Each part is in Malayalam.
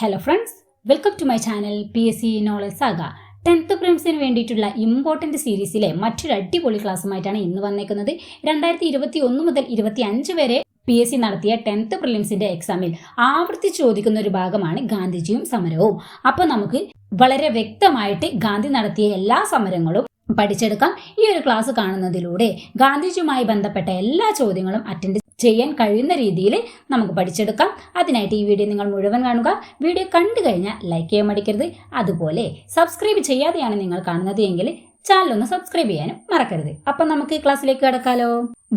Hello friends, welcome to my channel PSC knowledge saga. 10th പ്രിലിംസിന് വേണ്ടിയിട്ടുള്ള ഇമ്പോർട്ടൻറ്റ് സീരീസിലെ മറ്റൊരു അടിപൊളി ക്ലാസ്സുമായിട്ടാണ് ഇന്ന് വന്നേക്കുന്നത്. 2021 മുതൽ 25 വരെ PSC നടത്തിയ 10th പ്രിലിംസിന്റെ എക്സാമിൽ ആവർത്തിച്ച് ചോദിക്കുന്ന ഒരു ഭാഗമാണ് ഗാന്ധിജിയും സമരവും. അപ്പോൾ നമുക്ക് വളരെ വ്യക്തമായിട്ട് ഗാന്ധി നടത്തിയ എല്ലാ സമരങ്ങളും പഠിച്ചെടുക്കാം. ഈ ഒരു ക്ലാസ് കാണുന്നതിലൂടെ ഗാന്ധിജിയുമായി ബന്ധപ്പെട്ട എല്ലാ ചോദ്യങ്ങളും അറ്റൻഡ് ചെയ്യാൻ കഴിയുന്ന രീതിയിൽ നമുക്ക് പഠിച്ചെടുക്കാം. അതിനായിട്ട് ഈ വീഡിയോ നിങ്ങൾ മുഴുവൻ കാണുക. വീഡിയോ കണ്ടു കഴിഞ്ഞാൽ ലൈക്ക് ചെയ്യാൻ മടിക്കരുത്. അതുപോലെ സബ്സ്ക്രൈബ് ചെയ്യാതെയാണ് നിങ്ങൾ കാണുന്നത് എങ്കിൽ ചാനൽ ഒന്ന് സബ്സ്ക്രൈബ് ചെയ്യാനും മറക്കരുത്. അപ്പം നമുക്ക് ക്ലാസ്സിലേക്ക് കടക്കാലോ.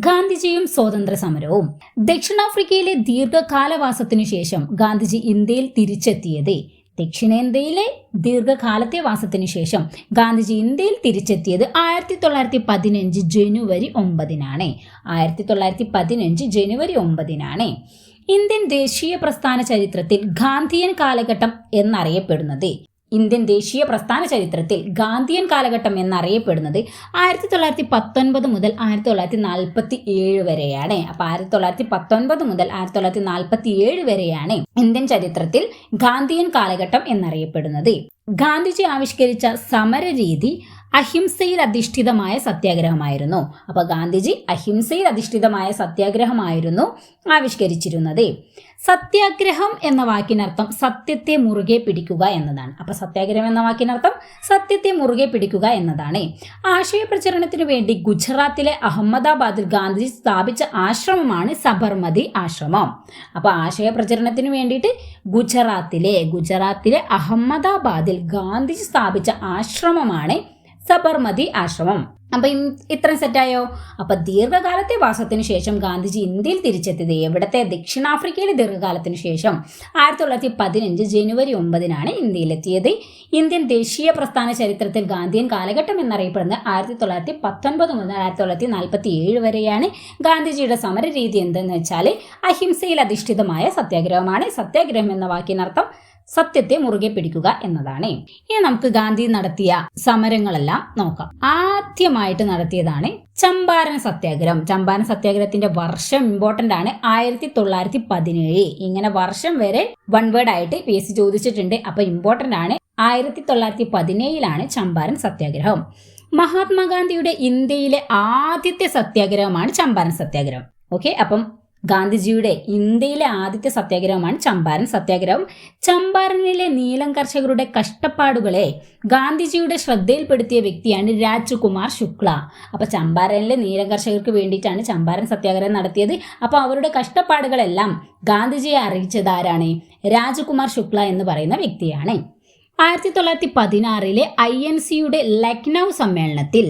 ഗാന്ധിജിയും സ്വാതന്ത്ര്യ സമരവും. ദക്ഷിണാഫ്രിക്കയിലെ ദീർഘകാലവാസത്തിനു ശേഷം ഗാന്ധിജി ഇന്ത്യയിൽ തിരിച്ചെത്തിയത്. ദക്ഷിണേന്ത്യയിലെ ദീർഘകാലത്തെ വാസത്തിനു ശേഷം ഗാന്ധിജി ഇന്ത്യയിൽ തിരിച്ചെത്തിയത് 1915 ജനുവരി 9-നാണ്. 1915 ജനുവരി 9-നാണ്. ഇന്ത്യൻ ദേശീയ പ്രസ്ഥാന ചരിത്രത്തിൽ ഗാന്ധിയൻ കാലഘട്ടം എന്നറിയപ്പെടുന്നത് 1919 മുതൽ 1947 വരെയാണ്. അപ്പോൾ 1919 മുതൽ 1947 വരെയാണ് ഇന്ത്യൻ ചരിത്രത്തിൽ ഗാന്ധിയൻ കാലഘട്ടം എന്നറിയപ്പെടുന്നത്. ഗാന്ധിജി ആവിഷ്കരിച്ച സമരരീതി അഹിംസയിൽ അധിഷ്ഠിതമായ സത്യാഗ്രഹമായിരുന്നു. അപ്പോൾ ഗാന്ധിജി അഹിംസയിൽ അധിഷ്ഠിതമായ സത്യാഗ്രഹമായിരുന്നു ആവിഷ്കരിച്ചിരുന്നത്. സത്യാഗ്രഹം എന്ന വാക്കിനർത്ഥം സത്യത്തെ മുറുകെ പിടിക്കുക എന്നതാണ്. അപ്പോൾ സത്യാഗ്രഹം എന്ന വാക്കിനർത്ഥം സത്യത്തെ മുറുകെ പിടിക്കുക എന്നതാണ്. ആശയപ്രചരണത്തിനു വേണ്ടി ഗുജറാത്തിലെ അഹമ്മദാബാദിൽ ഗാന്ധിജി സ്ഥാപിച്ച ആശ്രമമാണ് സബർമതി ആശ്രമം. അപ്പോൾ ആശയപ്രചരണത്തിനു വേണ്ടിയിട്ട് ഗുജറാത്തിലെ അഹമ്മദാബാദിൽ ഗാന്ധിജി സ്ഥാപിച്ച ആശ്രമമാണ് സബർമതി ആശ്രമം. അപ്പം ഇത്രയും സെറ്റായോ? അപ്പം ദീർഘകാലത്തെ വാസത്തിന് ശേഷം ഗാന്ധിജി ഇന്ത്യയിൽ തിരിച്ചെത്തിയത് എവിടത്തെ? ദക്ഷിണാഫ്രിക്കയിലെ ദീർഘകാലത്തിന് ശേഷം 1915 ജനുവരി 9-നാണ് ഇന്ത്യയിലെത്തിയത്. ഇന്ത്യൻ ദേശീയ പ്രസ്ഥാന ചരിത്രത്തിൽ ഗാന്ധിയൻ കാലഘട്ടം എന്നറിയപ്പെടുന്നത് 1919 മുതൽ 1947 വരെയാണ്. ഗാന്ധിജിയുടെ സമരരീതി എന്തെന്ന് വെച്ചാൽ അഹിംസയിൽ അധിഷ്ഠിതമായ സത്യാഗ്രഹമാണ്. സത്യാഗ്രഹം എന്ന വാക്കിനർത്ഥം സത്യത്തെ മുറുകെ പിടിക്കുക എന്നതാണ്. ഇനി നമുക്ക് ഗാന്ധി നടത്തിയ സമരങ്ങളെല്ലാം നോക്കാം. ആദ്യമായിട്ട് നടത്തിയതാണ് ചമ്പാരൻ സത്യാഗ്രഹം. ചമ്പാരൻ സത്യാഗ്രഹത്തിന്റെ വർഷം ഇമ്പോർട്ടന്റ് ആണ്, 1917. ഇങ്ങനെ വർഷം വരെ വൺ വേർഡ് ആയിട്ട് PSC ചോദിച്ചിട്ടുണ്ട്. അപ്പൊ ഇമ്പോർട്ടന്റ് ആണ്. 1917 ചമ്പാരൻ സത്യാഗ്രഹം. മഹാത്മാഗാന്ധിയുടെ ഇന്ത്യയിലെ ആദ്യത്തെ സത്യാഗ്രഹമാണ് ചമ്പാരൻ സത്യാഗ്രഹം. ഓക്കെ, അപ്പം ഗാന്ധിജിയുടെ ഇന്ത്യയിലെ ആദ്യത്തെ സത്യാഗ്രഹമാണ് ചമ്പാരൻ സത്യാഗ്രഹം. ചമ്പാരനിലെ നീലം കർഷകരുടെ കഷ്ടപ്പാടുകളെ ഗാന്ധിജിയുടെ ശ്രദ്ധയിൽപ്പെടുത്തിയ വ്യക്തിയാണ് രാജ്കുമാർ ശുക്ല. അപ്പൊ ചമ്പാരനിലെ നീലം കർഷകർക്ക് വേണ്ടിയിട്ടാണ് ചമ്പാരൻ സത്യാഗ്രഹം നടത്തിയത്. അപ്പൊ അവരുടെ കഷ്ടപ്പാടുകളെല്ലാം ഗാന്ധിജിയെ അറിയിച്ചത് ആരാണ്? രാജ്കുമാർ ശുക്ല എന്ന് പറയുന്ന വ്യക്തിയാണ്. 1916 INCയുടെ ലക്നൗ സമ്മേളനത്തിൽ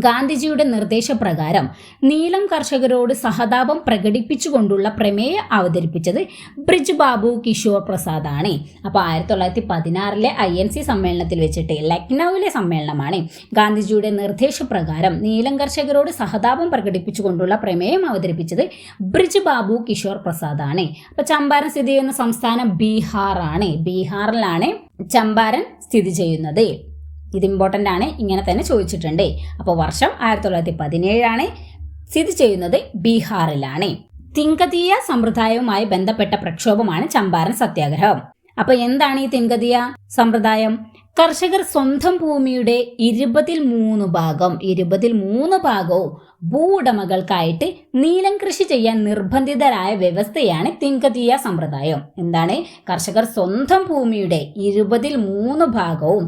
ഗാന്ധിജിയുടെ നിർദ്ദേശപ്രകാരം നീലം കർഷകരോട് സഹതാപം പ്രകടിപ്പിച്ചുകൊണ്ടുള്ള പ്രമേയം അവതരിപ്പിച്ചത് ബ്രിജ് ബാബു കിഷോർ പ്രസാദ് ആണ്. അപ്പോൾ 1916 INC സമ്മേളനത്തിൽ വെച്ചിട്ട്, ലക്നൌവിലെ സമ്മേളനമാണ്, ഗാന്ധിജിയുടെ നിർദ്ദേശപ്രകാരം നീലം കർഷകരോട് സഹതാപം പ്രകടിപ്പിച്ചുകൊണ്ടുള്ള പ്രമേയം അവതരിപ്പിച്ചത് ബ്രിജ് ബാബു കിഷോർ പ്രസാദ് ആണ്. അപ്പോൾ ചമ്പാരൻ സ്ഥിതി ചെയ്യുന്ന സംസ്ഥാനം ബീഹാർ ആണ്. ബീഹാറിലാണ് ചമ്പാരൻ സ്ഥിതി ചെയ്യുന്നത്. ഇത് ഇമ്പോർട്ടൻ്റ് ആണ്, ഇങ്ങനെ തന്നെ ചോദിച്ചിട്ടുണ്ട്. അപ്പോൾ വർഷം 1917 സ്ഥിതി ചെയ്യുന്നത് ബീഹാറിലാണ്. തിങ്കതീയ സമ്പ്രദായവുമായി ബന്ധപ്പെട്ട പ്രക്ഷോഭമാണ് ചമ്പാരൻ സത്യാഗ്രഹം. അപ്പോൾ എന്താണ് ഈ തിങ്കതീയ സമ്പ്രദായം? കർഷകർ സ്വന്തം ഭൂമിയുടെ 23 ഭാഗവും ഭൂവുടമകൾക്കായിട്ട് നീലം കൃഷി ചെയ്യാൻ നിർബന്ധിതരായ വ്യവസ്ഥയാണ് തിങ്കതീയ സമ്പ്രദായം. എന്താണ്? കർഷകർ സ്വന്തം ഭൂമിയുടെ 23 ഭാഗവും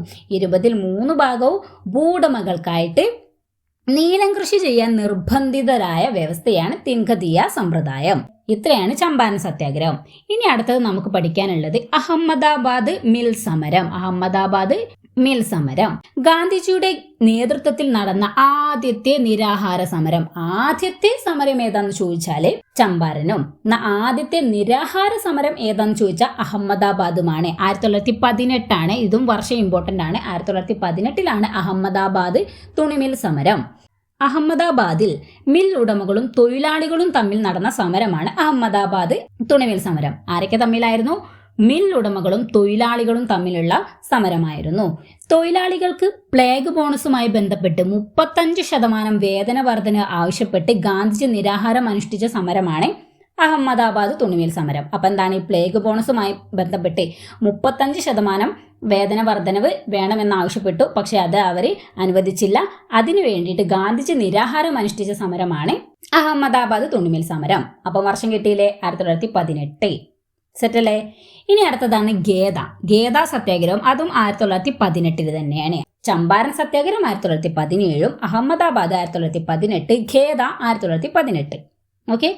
ഭൂവുടമകൾക്കായിട്ട് നീലം കൃഷി ചെയ്യാൻ നിർബന്ധിതരായ വ്യവസ്ഥയാണ് തിങ്കതീയ സമ്പ്രദായം. ഇത്രയാണ് ചമ്പാരൻ സത്യാഗ്രഹം. ഇനി അടുത്തത് നമുക്ക് പഠിക്കാനുള്ളത് അഹമ്മദാബാദ് മിൽ സമരം. ഗാന്ധിജിയുടെ നേതൃത്വത്തിൽ നടന്ന ആദ്യത്തെ നിരാഹാര സമരം. ആദ്യത്തെ സമരം ഏതാന്ന് ചോദിച്ചാല് ചമ്പാരനും, ആദ്യത്തെ നിരാഹാര സമരം ഏതാന്ന് ചോദിച്ചാൽ അഹമ്മദാബാദുമാണ്. 1918. ഇതും വർഷം ഇമ്പോർട്ടന്റ് ആണ്. 1918 അഹമ്മദാബാദ് തുണിമിൽ സമരം. അഹമ്മദാബാദിൽ മിൽ ഉടമകളും തൊഴിലാളികളും തമ്മിൽ നടന്ന സമരമാണ് അഹമ്മദാബാദ് തുണിമിൽ സമരം. ആരൊക്കെ തമ്മിലായിരുന്നു? മിൽ ഉടമകളും തൊഴിലാളികളും തമ്മിലുള്ള സമരമായിരുന്നു. തൊഴിലാളികൾക്ക് പ്ലേഗ് ബോണസുമായി ബന്ധപ്പെട്ട് 35% വേതന വർധന ആവശ്യപ്പെട്ട് ഗാന്ധിജി നിരാഹാരം അനുഷ്ഠിച്ച സമരമാണ് അഹമ്മദാബാദ് തുണിമിൽ സമരം. അപ്പം എന്താണ് ഈ പ്ലേഗ് ബോണസുമായി ബന്ധപ്പെട്ട് 35% വേതന വർധനവ് വേണമെന്നാവശ്യപ്പെട്ടു. പക്ഷെ അത് അവർ അനുവദിച്ചില്ല. അതിനു വേണ്ടിയിട്ട് ഗാന്ധിജി നിരാഹാരം അനുഷ്ഠിച്ച സമരമാണ് അഹമ്മദാബാദ് തുണിമിൽ സമരം. അപ്പം വർഷം കിട്ടിയില്ലേ? 1918. സെറ്റല്ലേ? ഇനി അടുത്തതാണ് ഗേദ സത്യാഗ്രഹം. അതും 1918 തന്നെയാണ്. ചമ്പാരൻ സത്യാഗ്രഹം 1917, അഹമ്മദാബാദ് 1918, ഖേദ 1918. ഓക്കെ.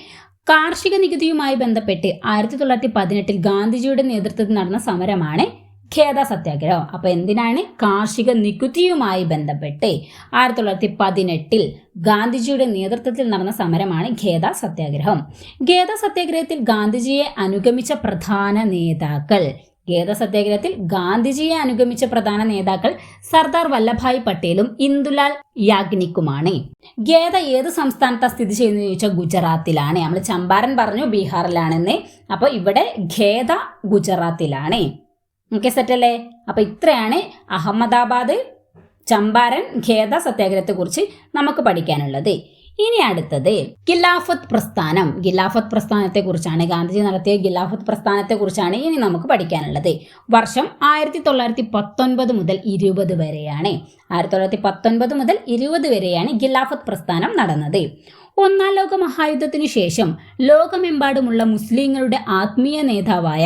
കാർഷിക നികുതിയുമായി ബന്ധപ്പെട്ട് 1918 ഗാന്ധിജിയുടെ നേതൃത്വത്തിൽ നടന്ന സമരമാണ് ഖേദ സത്യാഗ്രഹം. അപ്പൊ എന്തിനാണ്? കാർഷിക നികുതിയുമായി ബന്ധപ്പെട്ട് 1918 ഗാന്ധിജിയുടെ നേതൃത്വത്തിൽ നടന്ന സമരമാണ് ഖേദ സത്യാഗ്രഹം. ഖേദ സത്യാഗ്രഹത്തിൽ ഗാന്ധിജിയെ അനുഗമിച്ച പ്രധാന നേതാക്കൾ സർദാർ വല്ലഭായ് പട്ടേലും ഇന്ദുലാൽ യാഗ്നിക്കുമാണ്. ഖേദ ഏത് സംസ്ഥാനത്താണ് സ്ഥിതി ചെയ്യുന്നത് ചോദിച്ചാൽ ഗുജറാത്തിലാണ്. നമ്മൾ ചമ്പാരൻ പറഞ്ഞു ബീഹാറിലാണെന്ന്. അപ്പോൾ ഇവിടെ ഖേദ ഗുജറാത്തിലാണ്. ഓക്കെ, സെറ്റല്ലേ? അപ്പൊ ഇത്രയാണ് അഹമ്മദാബാദ്, ചമ്പാരൻ, ഖേദ സത്യാഗ്രഹത്തെ കുറിച്ച് നമുക്ക് പഠിക്കാനുള്ളത്. ഇനി അടുത്തത് ഖിലാഫത്ത് പ്രസ്ഥാനത്തെ കുറിച്ചാണ്. ഗാന്ധിജി നടത്തിയ ഖിലാഫത്ത് പ്രസ്ഥാനത്തെ കുറിച്ചാണ് ഇനി നമുക്ക് പഠിക്കാനുള്ളത്. വർഷം 1919 മുതൽ 20 വരെയാണ്. 1919 മുതൽ 20 വരെയാണ് ഖിലാഫത്ത് പ്രസ്ഥാനം നടന്നത്. ഒന്നാം ലോക മഹായുദ്ധത്തിനു ശേഷം ലോകമെമ്പാടുമുള്ള മുസ്ലിങ്ങളുടെ ആത്മീയ നേതാവായ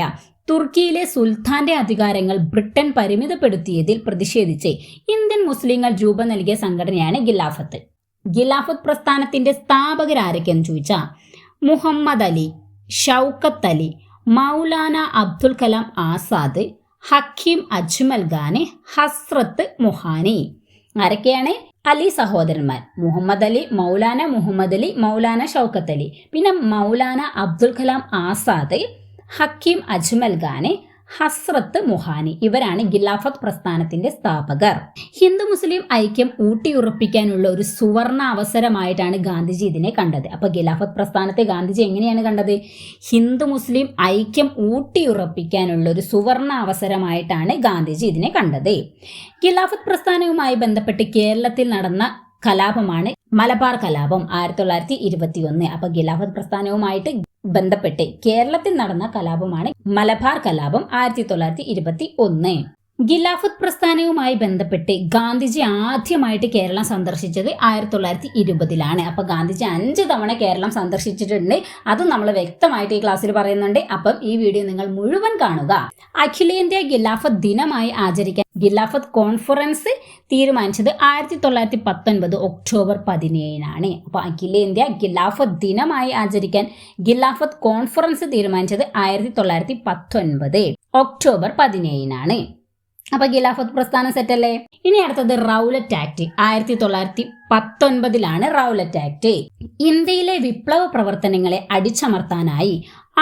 തുർക്കിയിലെ സുൽത്താന്റെ അധികാരങ്ങൾ ബ്രിട്ടൻ പരിമിതപ്പെടുത്തിയതിൽ പ്രതിഷേധിച്ച് ഇന്ത്യൻ മുസ്ലിങ്ങൾ രൂപം നൽകിയ സംഘടനയാണ് ഖിലാഫത്ത്. ഖിലാഫത്ത് പ്രസ്ഥാനത്തിന്റെ സ്ഥാപകരാരൊക്കെയെന്ന് ചോദിച്ചാൽ മുഹമ്മദ് അലി, ഷൗക്കത്ത് അലി, മൗലാന അബ്ദുൽ കലാം ആസാദ്, ഹക്കീം അജ്മൽ ഖാൻ, ഹസ്രത്ത് മുഹാനി. ആരൊക്കെയാണ്? അലി സഹോദരന്മാർ. മുഹമ്മദ് അലി, മൗലാന ഷൗക്കത്ത് അലി, പിന്നെ മൗലാന അബ്ദുൽ കലാം ആസാദ്, ഹക്കീം അജ്മൽ ഖാൻ, ഹസ്രത്ത് മുഹാനി. ഇവരാണ് ഖിലാഫത്ത് പ്രസ്ഥാനത്തിന്റെ സ്ഥാപകർ. ഹിന്ദു മുസ്ലിം ഐക്യം ഊട്ടിയുറപ്പിക്കാനുള്ള ഒരു സുവർണ അവസരമായിട്ടാണ് ഗാന്ധിജി ഇതിനെ കണ്ടത്. അപ്പൊ ഖിലാഫത്ത് പ്രസ്ഥാനത്തെ ഗാന്ധിജി എങ്ങനെയാണ് കണ്ടത്? ഹിന്ദു മുസ്ലിം ഐക്യം ഊട്ടിയുറപ്പിക്കാനുള്ള ഒരു സുവർണ അവസരമായിട്ടാണ് ഗാന്ധിജി ഇതിനെ കണ്ടത്. ഖിലാഫത്ത് പ്രസ്ഥാനവുമായി ബന്ധപ്പെട്ട് കേരളത്തിൽ നടന്ന കലാപമാണ് മലബാർ കലാപം 1921. അപ്പൊ ഖിലാഫത്ത് പ്രസ്ഥാനവുമായിട്ട് ബന്ധപ്പെട്ട് കേരളത്തിൽ നടന്ന കലാപമാണ് മലബാർ കലാപം 1921. ഖിലാഫത്ത് പ്രസ്ഥാനവുമായി ബന്ധപ്പെട്ട് ഗാന്ധിജി ആദ്യമായിട്ട് കേരളം സന്ദർശിച്ചത് 1920. അപ്പൊ ഗാന്ധിജി 5 തവണ കേരളം സന്ദർശിച്ചിട്ടുണ്ട്. അത് നമ്മൾ വ്യക്തമായിട്ട് ഈ ക്ലാസ്സിൽ പറയുന്നുണ്ട്. അപ്പം ഈ വീഡിയോ നിങ്ങൾ മുഴുവൻ കാണുക. അഖിലേന്ത്യാ ഖിലാഫത്ത് ദിനമായി ആചരിക്കാൻ ഖിലാഫത്ത് കോൺഫറൻസ് തീരുമാനിച്ചത് 1919 ഒക്ടോബർ 17. അപ്പൊ അഖിലേന്ത്യാ ഖിലാഫത്ത് ദിനമായി ആചരിക്കാൻ ഖിലാഫത്ത് കോൺഫറൻസ് തീരുമാനിച്ചത് 1919 ഒക്ടോബർ 17. അപ്പൊ ഖിലാഫത്ത് പ്രസ്ഥാനം സെറ്റല്ലേ? ഇനി അടുത്തത് റൗലറ്റ് ആക്ട് 1919. റൗലറ്റ് ആക്ട് ഇന്ത്യയിലെ വിപ്ലവ പ്രവർത്തനങ്ങളെ അടിച്ചമർത്താനായി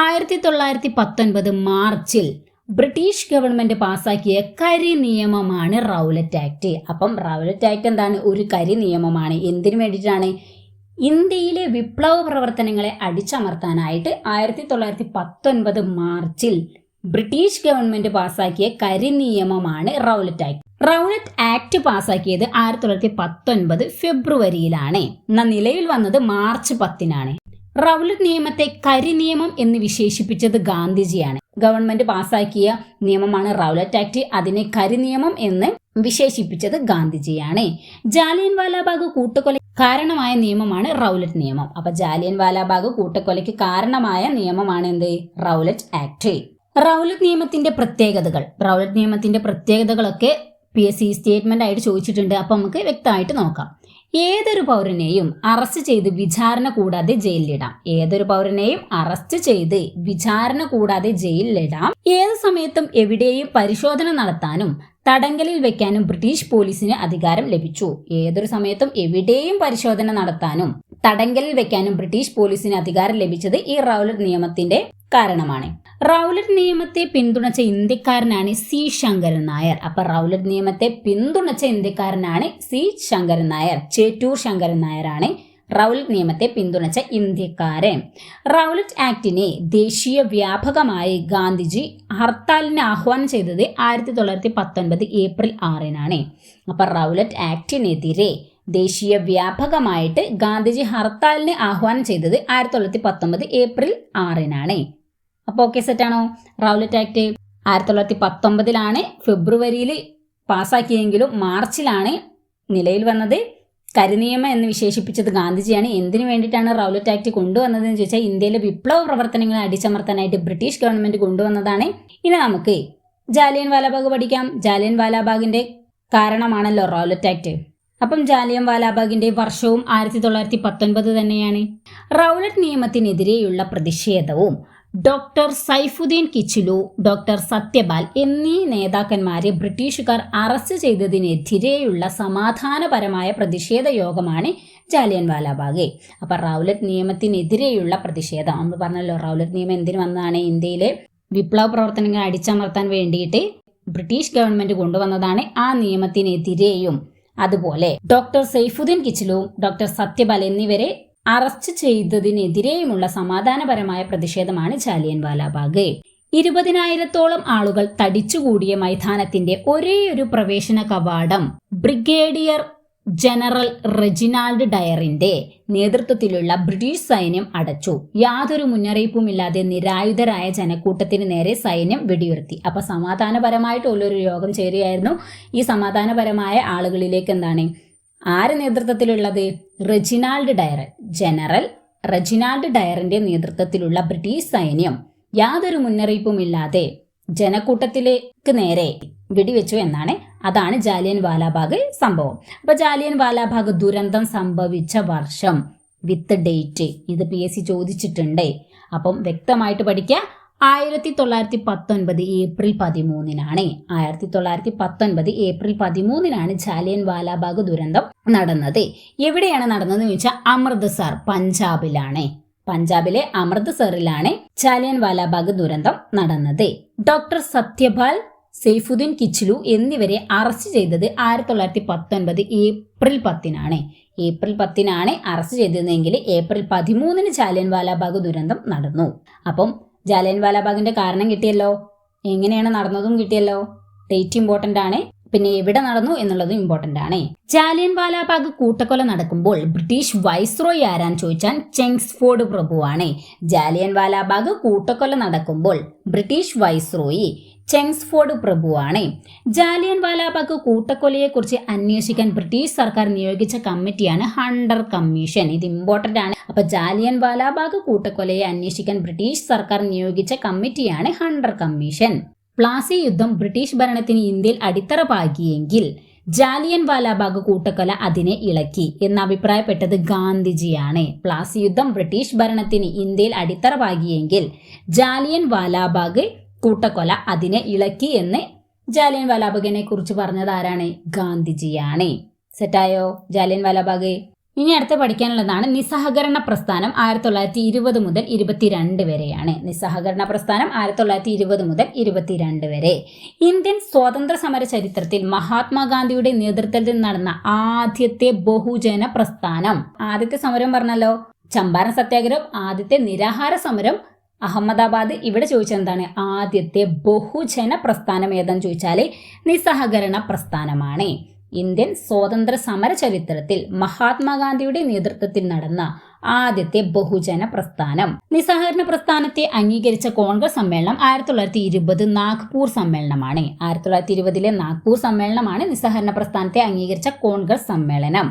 1919 മാർച്ചിൽ ബ്രിട്ടീഷ് ഗവൺമെന്റ് പാസാക്കിയ കരി നിയമമാണ് റൗലറ്റ് ആക്ട്. അപ്പം റൗലറ്റ് ആക്ട് എന്താണ്? ഒരു കരി നിയമമാണ്. എന്തിനു വേണ്ടിയിട്ടാണ്? ഇന്ത്യയിലെ വിപ്ലവ പ്രവർത്തനങ്ങളെ അടിച്ചമർത്താനായിട്ട് 1919 മാർച്ചിൽ ബ്രിട്ടീഷ് ഗവൺമെന്റ് പാസാക്കിയ കരി നിയമമാണ് റൗലറ്റ് ആക്ട്. റൗലറ്റ് ആക്ട് പാസാക്കിയത് 1919 ഫെബ്രുവരിയിലാണ്. എന്നാൽ നിലവിൽ വന്നത് മാർച്ച് 10. റൗലറ്റ് നിയമത്തെ കരി നിയമം എന്ന് വിശേഷിപ്പിച്ചത് ഗാന്ധിജിയാണ്. ഗവൺമെന്റ് പാസാക്കിയ നിയമമാണ് റൗലറ്റ് ആക്ട്. അതിനെ കരി നിയമം എന്ന് വിശേഷിപ്പിച്ചത് ഗാന്ധിജിയാണ്. ജാലിയൻ വാലാബാഗ് കൂട്ടക്കൊല കാരണമായ നിയമമാണ് റൗലറ്റ് നിയമം. അപ്പൊ ജാലിയൻ വാലാബാഗ് കൂട്ടക്കൊലയ്ക്ക് കാരണമായ നിയമമാണ് എന്ത്? Rowlatt act. റൗലറ്റ് നിയമത്തിന്റെ പ്രത്യേകതകളൊക്കെ PSC സ്റ്റേറ്റ്മെന്റ് ആയിട്ട് ചോദിച്ചിട്ടുണ്ട്. അപ്പൊ നമുക്ക് വ്യക്തമായിട്ട് നോക്കാം. ഏതൊരു പൗരനെയും അറസ്റ്റ് ചെയ്ത് വിചാരണ കൂടാതെ ജയിലിലിടാം. ഏത് സമയത്തും എവിടെയും പരിശോധന നടത്താനും തടങ്കലിൽ വെക്കാനും ബ്രിട്ടീഷ് പോലീസിന് അധികാരം ലഭിച്ചു. ഏതൊരു സമയത്തും എവിടെയും പരിശോധന നടത്താനും തടങ്കലിൽ വെക്കാനും ബ്രിട്ടീഷ് പോലീസിന് അധികാരം ലഭിച്ചത് ഈ റൗലറ്റ് നിയമത്തിന്റെ കാരണമാണ്. റൗലറ്റ് നിയമത്തെ പിന്തുണച്ച ഇന്ത്യക്കാരനാണ് C. ശങ്കരൻ നായർ. അപ്പൊ റൗലറ്റ് നിയമത്തെ പിന്തുണച്ച ഇന്ത്യക്കാരനാണ് C. ശങ്കരൻ നായർ. ചേറ്റൂർ ശങ്കരൻ നായരാണ് റൗലറ്റ് നിയമത്തെ പിന്തുണച്ച ഇന്ത്യക്കാരൻ. റൗലറ്റ് ആക്ടിനെ ദേശീയ വ്യാപകമായി ഗാന്ധിജി ഹർത്താലിന് ആഹ്വാനം ചെയ്തത് 1919 ഏപ്രിൽ 6. അപ്പൊ റൗലറ്റ് ആക്ടിനെതിരെ ദേശീയ വ്യാപകമായിട്ട് ഗാന്ധിജി ഹർത്താലിന് ആഹ്വാനം ചെയ്തത് 1919 ഏപ്രിൽ 6 അപ്പോൾ ഓക്കെ സെറ്റാണോ? റൗലറ്റ് ആക്ട് 1919 ഫെബ്രുവരിയിൽ പാസ്സാക്കിയെങ്കിലും മാർച്ചിലാണ് നിലയിൽ വന്നത്. കരിനിയമം എന്ന് വിശേഷിപ്പിച്ചത് ഗാന്ധിജിയാണ്. എന്തിനു വേണ്ടിയിട്ടാണ് റൗലറ്റ് ആക്ട് കൊണ്ടുവന്നതെന്ന് ചോദിച്ചാൽ ഇന്ത്യയിലെ വിപ്ലവ പ്രവർത്തനങ്ങളെ അടിച്ചമർത്താനായിട്ട് ബ്രിട്ടീഷ് ഗവൺമെന്റ് കൊണ്ടുവന്നതാണ്. ഇനി നമുക്ക് ജാലിയൻ വാലാബാഗ് പഠിക്കാം. ജാലിയൻ വാലാബാഗിന്റെ കാരണമാണല്ലോ റൗലറ്റ് ആക്ട്. അപ്പം ജാലിയൻ വാലാബാഗിന്റെ വർഷവും 1919 തന്നെയാണ്. റൗലറ്റ് നിയമത്തിനെതിരെയുള്ള പ്രതിഷേധവും ഡോക്ടർ സൈഫുദ്ദീൻ കിച്ലു, ഡോക്ടർ സത്യപാൽ എന്നീ നേതാക്കന്മാരെ ബ്രിട്ടീഷുകാർ അറസ്റ്റ് ചെയ്തതിനെതിരെയുള്ള സമാധാനപരമായ പ്രതിഷേധ യോഗമാണ് ജാലിയൻ വാലാബാഗ്. അപ്പം റൗലറ്റ് നിയമത്തിനെതിരെയുള്ള പ്രതിഷേധം നമ്മൾ പറഞ്ഞല്ലോ. റൗലറ്റ് നിയമം എന്തിനു വന്നതാണ്? ഇന്ത്യയിലെ വിപ്ലവ പ്രവർത്തനങ്ങൾ അടിച്ചമർത്താൻ വേണ്ടിയിട്ട് ബ്രിട്ടീഷ് ഗവൺമെന്റ് കൊണ്ടുവന്നതാണ്. ആ നിയമത്തിനെതിരെയും അതുപോലെ ഡോക്ടർ സൈഫുദ്ദീൻ കിച്ലു, ഡോക്ടർ സത്യപാൽ എന്നിവരെ അറസ്റ്റ് ചെയ്തതിനെതിരെയുമുള്ള സമാധാനപരമായ പ്രതിഷേധമാണ് ജാലിയൻ വാലാബാഗ്. 20,000-ഓളം ആളുകൾ തടിച്ചുകൂടിയ മൈതാനത്തിന്റെ ഒരേയൊരു പ്രവേശന കവാടം ബ്രിഗേഡിയർ ജനറൽ റെജിനാൾഡ് ഡയറിന്റെ നേതൃത്വത്തിലുള്ള ബ്രിട്ടീഷ് സൈന്യം അടച്ചു. യാതൊരു മുന്നറിയിപ്പുമില്ലാതെ നിരായുധരായ ജനക്കൂട്ടത്തിന് നേരെ സൈന്യം വെടിയുതിർത്തി. അപ്പൊ സമാധാനപരമായിട്ടുള്ളൊരു യോഗം ചേരുകയായിരുന്നു. ഈ സമാധാനപരമായ ആളുകളിലേക്ക് എന്താണ് ആര് നേതൃത്വത്തിലുള്ളത്? റെജിനാൾഡ് ഡയർ, ജനറൽ റെജിനാൾഡ് ഡയറിന്റെ നേതൃത്വത്തിലുള്ള ബ്രിട്ടീഷ് സൈന്യം യാതൊരു മുന്നറിയിപ്പുമില്ലാതെ ജനക്കൂട്ടത്തിലേക്ക് നേരെ വെടിവെച്ചു എന്നാണ്. അതാണ് ജാലിയൻ വാലാബാഗ് സംഭവം. അപ്പൊ ജാലിയൻ വാലാബാഗ് ദുരന്തം സംഭവിച്ച വർഷം വിത്ത് ഡേറ്റ് ഇത് PSC ചോദിച്ചിട്ടുണ്ട്. അപ്പം വ്യക്തമായിട്ട് പഠിക്കുക. 1919 ഏപ്രിൽ 13 1919 ഏപ്രിൽ 13 ജാലിയൻ വാലാബാഗ് ദുരന്തം നടന്നത്. എവിടെയാണ് നടന്നതെന്ന് ചോദിച്ചാൽ അമൃത്സർ, പഞ്ചാബിലാണ്. പഞ്ചാബിലെ അമൃത്സറിലാണ് ജാലിയൻ വാലാബാഗ് ദുരന്തം നടന്നത്. ഡോക്ടർ സത്യപാൽ, സൈഫുദ്ദീൻ കിച്ലു എന്നിവരെ അറസ്റ്റ് ചെയ്തത് 1919 ഏപ്രിൽ 10 ഏപ്രിൽ 10 അറസ്റ്റ് ചെയ്തതെങ്കിൽ ഏപ്രിൽ 13 ജാലിയൻ വാലാബാഗ് ദുരന്തം നടന്നു. അപ്പം ജാലിയൻ വാലാബാഗിന്റെ കാരണം കിട്ടിയല്ലോ, എങ്ങനെയാണ് നടന്നതും കിട്ടിയല്ലോ. ഡേറ്റ് ഇമ്പോർട്ടന്റ് ആണ്, പിന്നെ എവിടെ നടന്നു എന്നുള്ളതും ഇമ്പോർട്ടന്റ് ആണ്. ജാലിയൻ വാലാബാഗ് കൂട്ടക്കൊല നടക്കുമ്പോൾ ബ്രിട്ടീഷ് വൈസ്രോയി ആരാന്ന് ചോദിച്ചാൽ ചെങ്സ്ഫോർഡ് പ്രഭുവാണ്. ജാലിയൻ വാലാബാഗ് കൂട്ടക്കൊല നടക്കുമ്പോൾ ബ്രിട്ടീഷ് വൈസ്രോയി ചെങ്സ്ഫോർഡ് പ്രഭുവാണ്. ജാലിയൻ വാലാബാഗ് കൂട്ടക്കൊലയെക്കുറിച്ച് അന്വേഷിക്കാൻ ബ്രിട്ടീഷ് സർക്കാർ നിയോഗിച്ച കമ്മിറ്റിയാണ് ഹണ്ടർ കമ്മീഷൻ. ഇത് ഇമ്പോർട്ടന്റ് ആണ്. അപ്പൊ ജാലിയൻ വാലാബാഗ് കൂട്ടക്കൊലയെ അന്വേഷിക്കാൻ ബ്രിട്ടീഷ് സർക്കാർ നിയോഗിച്ച കമ്മിറ്റിയാണ് ഹണ്ടർ കമ്മീഷൻ. പ്ലാസി യുദ്ധം ബ്രിട്ടീഷ് ഭരണത്തിന് ഇന്ത്യയിൽ അടിത്തറ പാകിയെങ്കിൽ ജാലിയൻ വാലാബാഗ് കൂട്ടക്കൊല അതിനെ ഇളക്കി എന്ന് അഭിപ്രായപ്പെട്ടത് ഗാന്ധിജിയാണ്. പ്ലാസി യുദ്ധം ബ്രിട്ടീഷ് ഭരണത്തിന് ഇന്ത്യയിൽ അടിത്തറ പാകിയെങ്കിൽ ജാലിയൻ വാലാബാഗ് കൂട്ടക്കൊല അതിനെ ഇളക്കി എന്ന് ജാലിയൻ വാലാബാഗിനെ കുറിച്ച് പറഞ്ഞത് ആരാണ്? ഗാന്ധിജിയാണ്. സെറ്റായോ ജാലിയൻ വാലാബാഗ്? ഇനി അടുത്ത് പഠിക്കാനുള്ളതാണ് നിസ്സഹകരണ പ്രസ്ഥാനം 1920 മുതൽ 22 വരെയാണ്. നിസ്സഹകരണ പ്രസ്ഥാനം 1920 മുതൽ 22 വരെ. ഇന്ത്യൻ സ്വാതന്ത്ര്യ സമര ചരിത്രത്തിൽ മഹാത്മാഗാന്ധിയുടെ നേതൃത്വത്തിൽ നടന്ന ആദ്യത്തെ ബഹുജന പ്രസ്ഥാനം. ആദ്യത്തെ സമരം പറഞ്ഞല്ലോ ചമ്പാരൻ സത്യാഗ്രഹം, ആദ്യത്തെ നിരാഹാര സമരം അഹമ്മദാബാദ്. ഇവിടെ ചോദിച്ചെന്താണ് ആദ്യത്തെ ബഹുജന പ്രസ്ഥാനം ഏതാന്ന് ചോദിച്ചാല് നിസ്സഹകരണ പ്രസ്ഥാനമാണ്. ഇന്ത്യൻ സ്വാതന്ത്ര്യ സമര ചരിത്രത്തിൽ മഹാത്മാഗാന്ധിയുടെ നേതൃത്വത്തിൽ നടന്ന ആദ്യത്തെ ബഹുജന പ്രസ്ഥാനം. നിസ്സഹകരണ പ്രസ്ഥാനത്തെ അംഗീകരിച്ച കോൺഗ്രസ് സമ്മേളനം 1920 നാഗ്പൂർ സമ്മേളനമാണ്. 1920 നാഗ്പൂർ സമ്മേളനമാണ് നിസ്സഹകരണ പ്രസ്ഥാനത്തെ അംഗീകരിച്ച കോൺഗ്രസ് സമ്മേളനം.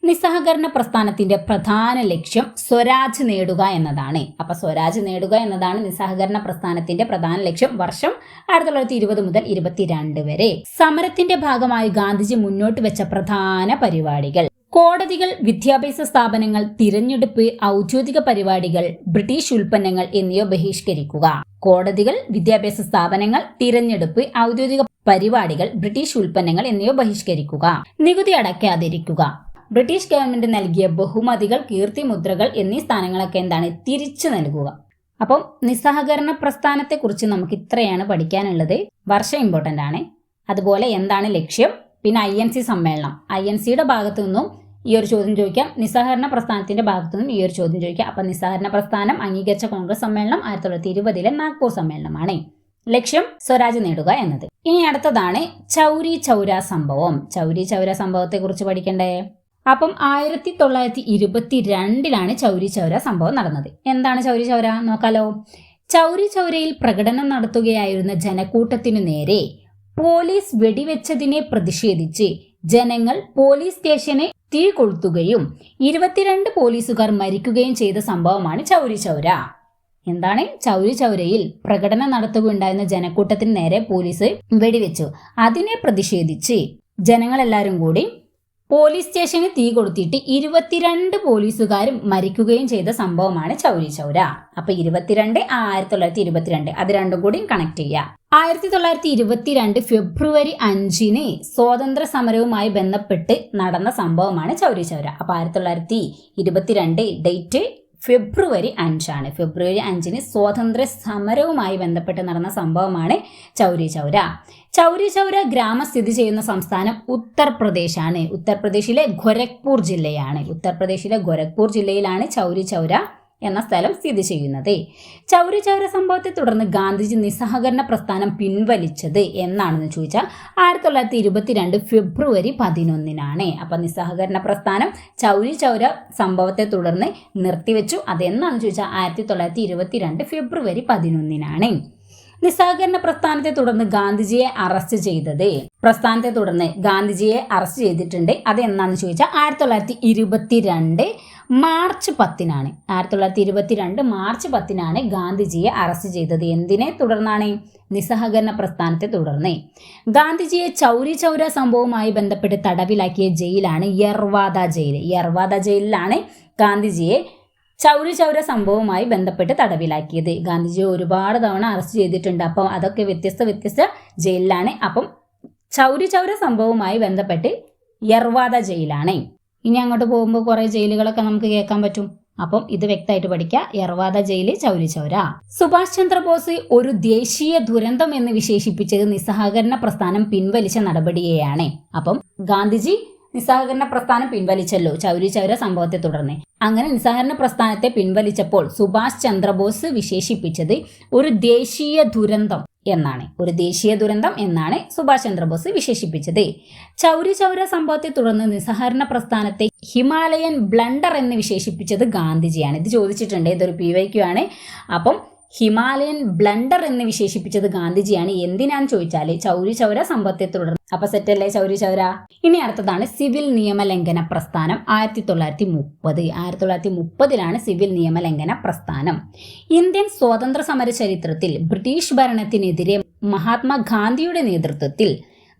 നിസ്സഹകരണ പ്രസ്ഥാനത്തിന്റെ പ്രധാന ലക്ഷ്യം സ്വരാജ് നേടുക എന്നതാണ്. അപ്പൊ സ്വരാജ് നേടുക എന്നതാണ് നിസ്സഹകരണ പ്രസ്ഥാനത്തിന്റെ പ്രധാന ലക്ഷ്യം. വർഷം 1920 മുതൽ 22 വരെ. സമരത്തിന്റെ ഭാഗമായി ഗാന്ധിജി മുന്നോട്ട് വെച്ച പ്രധാന പരിപാടികൾ: കോടതികൾ, വിദ്യാഭ്യാസ സ്ഥാപനങ്ങൾ, തിരഞ്ഞെടുപ്പ്, ഔദ്യോഗിക പരിപാടികൾ, ബ്രിട്ടീഷ് ഉൽപ്പന്നങ്ങൾ എന്നിവ ബഹിഷ്കരിക്കുക. കോടതികൾ, വിദ്യാഭ്യാസ സ്ഥാപനങ്ങൾ, തിരഞ്ഞെടുപ്പ്, ഔദ്യോഗിക പരിപാടികൾ, ബ്രിട്ടീഷ് ഉൽപ്പന്നങ്ങൾ എന്നിവ ബഹിഷ്കരിക്കുക. നികുതി അടയ്ക്കാതിരിക്കുക. ബ്രിട്ടീഷ് ഗവൺമെന്റ് നൽകിയ ബഹുമതികൾ, കീർത്തിമുദ്രകൾ എന്നീ സ്ഥാനങ്ങളൊക്കെ എന്താണ് തിരിച്ചു നൽകുക. അപ്പം നിസ്സഹകരണ പ്രസ്ഥാനത്തെ കുറിച്ച് നമുക്ക് ഇത്രയാണ് പഠിക്കാനുള്ളത്. വർഷം ഇമ്പോർട്ടന്റ് ആണ്. അതുപോലെ എന്താണ് ലക്ഷ്യം, പിന്നെ INC സമ്മേളനം. INCയുടെ ഭാഗത്തു നിന്നും ഈ ഒരു ചോദ്യം ചോദിക്കാം, നിസ്സഹകരണ പ്രസ്ഥാനത്തിന്റെ ഭാഗത്തു നിന്നും ഈ ഒരു ചോദ്യം ചോദിക്കാം. അപ്പൊ നിസ്സഹകരണ പ്രസ്ഥാനം അംഗീകരിച്ച കോൺഗ്രസ് സമ്മേളനം 1920 നാഗ്പൂർ സമ്മേളനമാണ്. ലക്ഷ്യം സ്വരാജ് നേടുക എന്നത്. ഇനി അടുത്തതാണ് ചൗരി ചൗര സംഭവം. ചൗരി ചൗര സംഭവത്തെ കുറിച്ച് പഠിക്കണ്ടേ? അപ്പം 1922 ചൗരി ചൗര സംഭവം നടന്നത്. എന്താണ് ചൗരി ചൗര നോക്കാലോ. ചൗരി ചൗരയിൽ പ്രകടനം നടത്തുകയായിരുന്ന ജനക്കൂട്ടത്തിനു നേരെ പോലീസ് വെടിവെച്ചതിനെ പ്രതിഷേധിച്ച് ജനങ്ങൾ പോലീസ് സ്റ്റേഷനെ തീ കൊളുത്തുകയും 22 പോലീസുകാർ മരിക്കുകയും ചെയ്ത സംഭവമാണ് ചൗരി ചൗര. എന്താണ് ചൗരി ചൗരയിൽ പ്രകടനം നടത്തുകയുണ്ടായിരുന്ന ജനക്കൂട്ടത്തിന് നേരെ പോലീസ് വെടിവെച്ചു. അതിനെ പ്രതിഷേധിച്ച് ജനങ്ങളെല്ലാവരും കൂടി പോലീസ് സ്റ്റേഷന് തീ കൊളുത്തിയിട്ട് 22 പോലീസുകാരും മരിക്കുകയും ചെയ്ത സംഭവമാണ് ചൗരി ചൗര. അപ്പൊ 22 1922 അത് രണ്ടും കൂടി കണക്ട് ചെയ്യാം. 1922 ഫെബ്രുവരി 5 സ്വാതന്ത്ര്യ സമരവുമായി ബന്ധപ്പെട്ട് നടന്ന സംഭവമാണ് ചൗരി ചൗര. അപ്പൊ 1922 ഡേറ്റ് ഫെബ്രുവരി 5 ഫെബ്രുവരി 5 സ്വാതന്ത്ര്യ സമരവുമായി ബന്ധപ്പെട്ട് നടന്ന സംഭവമാണ് ചൗരി ചൗര. ചൗരി ചൗര ഗ്രാമം സ്ഥിതി ചെയ്യുന്ന സംസ്ഥാനം ഉത്തർപ്രദേശാണ്. ഉത്തർപ്രദേശിലെ ഗോരഖ്പൂർ ജില്ലയാണ്. ഉത്തർപ്രദേശിലെ ഗോരഖ്പൂർ ജില്ലയിലാണ് ചൗരി ചൗര എന്ന സ്ഥലം സ്ഥിതി ചെയ്യുന്നത്. ചൗരി ചൗര സംഭവത്തെ തുടർന്ന് ഗാന്ധിജി നിസ്സഹകരണ പ്രസ്ഥാനം പിൻവലിച്ചത് എന്നാണെന്ന് ചോദിച്ചാൽ 1922 ഫെബ്രുവരി 11. അപ്പൊ നിസ്സഹകരണ പ്രസ്ഥാനം ചൗരി ചൗര സംഭവത്തെ തുടർന്ന് നിർത്തിവെച്ചു. അതെന്നാണെന്ന് ചോദിച്ചാൽ 1922 ഫെബ്രുവരി 11. നിസ്സഹകരണ പ്രസ്ഥാനത്തെ തുടർന്ന് ഗാന്ധിജിയെ അറസ്റ്റ് ചെയ്തിട്ടുണ്ട്. അത് എന്നാന്ന് ചോദിച്ചാൽ 1922 മാർച്ച് 10. 1922 മാർച്ച് 10 ഗാന്ധിജിയെ അറസ്റ്റ് ചെയ്തത്. എന്തിനെ തുടർന്നാണ്? നിസ്സഹകരണ പ്രസ്ഥാനത്തെ തുടർന്ന്. ഗാന്ധിജിയെ ചൗരി ചൗര സംഭവവുമായി ബന്ധപ്പെട്ട് തടവിലാക്കിയ ജയിലാണ് യർവാദ ജയിൽ. യർവാദ ജയിലിലാണ് ഗാന്ധിജിയെ ചൗരി ചൗര സംഭവവുമായി ബന്ധപ്പെട്ട് തടവിലാക്കിയത്. ഗാന്ധിജിയെ ഒരുപാട് തവണ അറസ്റ്റ് ചെയ്തിട്ടുണ്ട്. അപ്പം അതൊക്കെ വ്യത്യസ്ത ജയിലിലാണ്. അപ്പം ചൗരി ചൗര സംഭവവുമായി ബന്ധപ്പെട്ട് യർവാദ ജയിലാണ്. ഇനി അങ്ങോട്ട് പോകുമ്പോൾ കുറേ ജയിലുകളൊക്കെ നമുക്ക് കേൾക്കാൻ പറ്റും. അപ്പം ഇത് വ്യക്തമായിട്ട് പഠിക്കുക. യർവാദ ജയില്, ചൗരി ചൗര. സുഭാഷ് ചന്ദ്രബോസ് ഒരു ദേശീയ ദുരന്തം എന്ന് വിശേഷിപ്പിച്ചത് നിസ്സഹകരണ പ്രസ്ഥാനം പിൻവലിച്ച നടപടിയെയാണ്. അപ്പം ഗാന്ധിജി നിസ്സഹകരണ പ്രസ്ഥാനം പിൻവലിച്ചല്ലോ ചൗരി ചൗര സംഭവത്തെ തുടർന്ന്. അങ്ങനെ നിസ്സഹകരണ പ്രസ്ഥാനത്തെ പിൻവലിച്ചപ്പോൾ സുഭാഷ് ചന്ദ്രബോസ് വിശേഷിപ്പിച്ചത് ഒരു ദേശീയ ദുരന്തം എന്നാണ് സുഭാഷ് ചന്ദ്രബോസ് വിശേഷിപ്പിച്ചത്. ചൗരി ചൗര സംഭവത്തെ തുടർന്ന് നിസ്സഹകരണ പ്രസ്ഥാനത്തെ ഹിമാലയൻ ബ്ലണ്ടർ എന്ന് വിശേഷിപ്പിച്ചത് ഗാന്ധിജിയാണ്. ഇത് ചോദിച്ചിട്ടുണ്ട്, ഇതൊരു PYQ ആണ്. അപ്പം ഹിമാലയൻ ബ്ലണ്ടർ എന്ന് വിശേഷിപ്പിച്ചത് ഗാന്ധിജിയാണ്. എന്തിനാന്ന് ചോദിച്ചാൽ ചൗരി ചൗര സംഭവത്തെ തുടർന്ന്. അപ്പൊ സെറ്റല്ലേ ചൗരി ചൗര. ഇനി അടുത്തതാണ് സിവിൽ നിയമലംഘന പ്രസ്ഥാനം. 1930 സിവിൽ നിയമലംഘന പ്രസ്ഥാനം. ഇന്ത്യൻ സ്വാതന്ത്ര്യ സമര ചരിത്രത്തിൽ ബ്രിട്ടീഷ് ഭരണത്തിനെതിരെ മഹാത്മാഗാന്ധിയുടെ നേതൃത്വത്തിൽ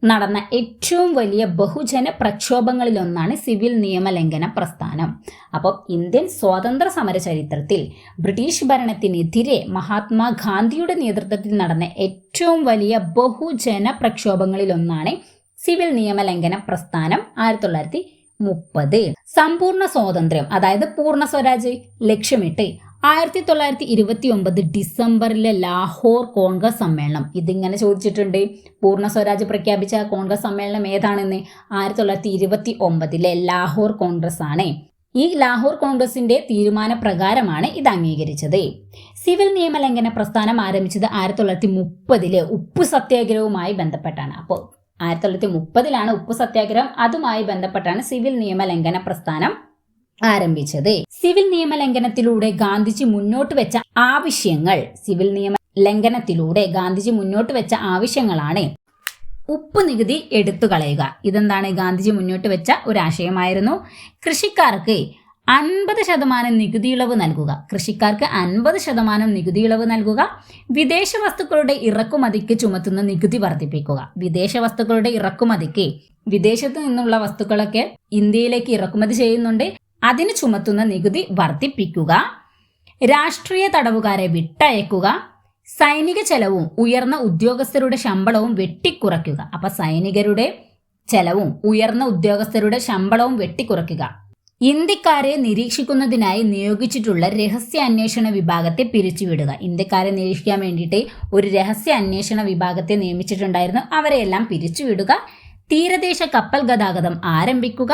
നടന്ന ഏറ്റവും വലിയ ബഹുജന പ്രക്ഷോഭങ്ങളിലൊന്നാണ് സിവിൽ നിയമലംഘന പ്രസ്ഥാനം. അപ്പം ഇന്ത്യൻ സ്വാതന്ത്ര്യ സമര ചരിത്രത്തിൽ ബ്രിട്ടീഷ് ഭരണത്തിനെതിരെ മഹാത്മാഗാന്ധിയുടെ നേതൃത്വത്തിൽ നടന്ന ഏറ്റവും വലിയ ബഹുജന പ്രക്ഷോഭങ്ങളിലൊന്നാണ് സിവിൽ നിയമലംഘന പ്രസ്ഥാനം. 1930 സമ്പൂർണ്ണ സ്വാതന്ത്ര്യം, അതായത് പൂർണ്ണ സ്വരാജ് ലക്ഷ്യമിട്ട് 1929 ഡിസംബറിലെ ലാഹോർ കോൺഗ്രസ് സമ്മേളനം. ഇതിങ്ങനെ ചോദിച്ചിട്ടുണ്ട്, പൂർണ്ണ സ്വരാജ് പ്രഖ്യാപിച്ച കോൺഗ്രസ് സമ്മേളനം ഏതാണെന്ന്. 1929 ലാഹോർ കോൺഗ്രസ് ആണ്. ഈ ലാഹോർ കോൺഗ്രസിന്റെ തീരുമാനപ്രകാരമാണ് ഇത് അംഗീകരിച്ചത്. സിവിൽ നിയമലംഘന പ്രസ്ഥാനം ആരംഭിച്ചത് 1930 ഉപ്പ് സത്യാഗ്രഹവുമായി ബന്ധപ്പെട്ടാണ്. അപ്പോൾ 1930 ഉപ്പ് സത്യാഗ്രഹം. അതുമായി ബന്ധപ്പെട്ടാണ് സിവിൽ നിയമലംഘന പ്രസ്ഥാനം ആരംഭിച്ചത്. സിവിൽ നിയമലംഘനത്തിലൂടെ ഗാന്ധിജി മുന്നോട്ട് വെച്ച ആവശ്യങ്ങളാണ് ഉപ്പ് നികുതി എടുത്തു കളയുക. ഇതെന്താണ് ഗാന്ധിജി മുന്നോട്ട് വെച്ച ഒരു ആശയമായിരുന്നു. കൃഷിക്കാർക്ക് 50% നികുതി ഇളവ് നൽകുക. വിദേശ വസ്തുക്കളുടെ ഇറക്കുമതിക്ക് ചുമത്തുന്ന നികുതി വർദ്ധിപ്പിക്കുക. വിദേശത്ത് നിന്നുള്ള വസ്തുക്കളൊക്കെ ഇന്ത്യയിലേക്ക് ഇറക്കുമതി ചെയ്യുന്നുണ്ട്, അതിന് ചുമത്തുന്ന നികുതി വർദ്ധിപ്പിക്കുക. രാഷ്ട്രീയ തടവുകാരെ വിട്ടയക്കുക. സൈനിക ചെലവും ഉയർന്ന ഉദ്യോഗസ്ഥരുടെ ശമ്പളവും വെട്ടിക്കുറയ്ക്കുക. അപ്പൊ സൈനികരുടെ ചെലവും ഉയർന്ന ഉദ്യോഗസ്ഥരുടെ ശമ്പളവും വെട്ടിക്കുറയ്ക്കുക. ഇന്ത്യക്കാരെ നിരീക്ഷിക്കുന്നതിനായി നിയോഗിച്ചിട്ടുള്ള രഹസ്യ അന്വേഷണ വിഭാഗത്തെ പിരിച്ചുവിടുക. ഇന്ത്യക്കാരെ നിരീക്ഷിക്കാൻ വേണ്ടിയിട്ട് ഒരു രഹസ്യ അന്വേഷണ വിഭാഗത്തെ നിയമിച്ചിട്ടുണ്ടായിരുന്നു, അവരെയെല്ലാം പിരിച്ചുവിടുക. തീരദേശ കപ്പൽ ഗതാഗതം ആരംഭിക്കുക.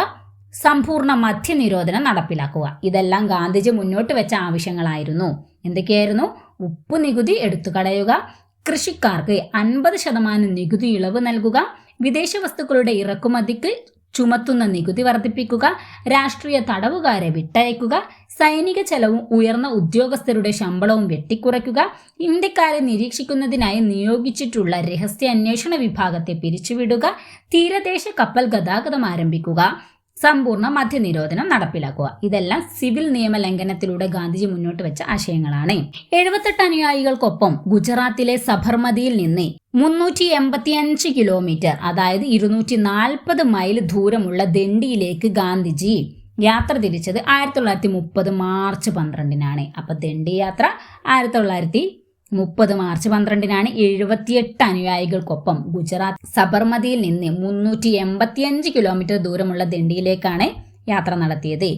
സമ്പൂർണ്ണ മദ്യനിരോധനം നടപ്പിലാക്കുക. ഇതെല്ലാം ഗാന്ധിജി മുന്നോട്ട് വെച്ച ആവശ്യങ്ങളായിരുന്നു. എന്തൊക്കെയായിരുന്നു? ഉപ്പ് നികുതി എടുത്തു കളയുക, കൃഷിക്കാർക്ക് 50% നികുതി ഇളവ് നൽകുക, വിദേശ വസ്തുക്കളുടെ ഇറക്കുമതിക്ക് ചുമത്തുന്ന നികുതി വർദ്ധിപ്പിക്കുക, രാഷ്ട്രീയ തടവുകാരെ വിട്ടയക്കുക, സൈനിക ചെലവും ഉയർന്ന ഉദ്യോഗസ്ഥരുടെ ശമ്പളവും വെട്ടിക്കുറയ്ക്കുക, ഇന്ത്യക്കാരെ നിരീക്ഷിക്കുന്നതിനായി നിയോഗിച്ചിട്ടുള്ള രഹസ്യാന്വേഷണ വിഭാഗത്തെ പിരിച്ചുവിടുക, തീരദേശ കപ്പൽ ഗതാഗതം ആരംഭിക്കുക, സമ്പൂർണ്ണ മദ്യനിരോധനം നടപ്പിലാക്കുക. ഇതെല്ലാം സിവിൽ നിയമ ലംഘനത്തിലൂടെ ഗാന്ധിജി മുന്നോട്ട് വെച്ച ആശയങ്ങളാണ്. 78 അനുയായികൾക്കൊപ്പം ഗുജറാത്തിലെ സബർമതിയിൽ നിന്ന് 385 കിലോമീറ്റർ, അതായത് 240 മൈൽ ദൂരമുള്ള ദണ്ഡിയിലേക്ക് ഗാന്ധിജി യാത്ര തിരിച്ചത് 1930 മാർച്ച് 12-നാണ്. അപ്പൊ ദണ്ഡി യാത്ര 1930 മാർച്ച് 12-നാണ് 78 അനുയായികൾക്കൊപ്പം ഗുജറാത്ത് സബർമതിയിൽ നിന്ന് 385 കിലോമീറ്റർ ദൂരമുള്ള ദണ്ഡിയിലേക്കാണ് യാത്ര നടത്തിയത്.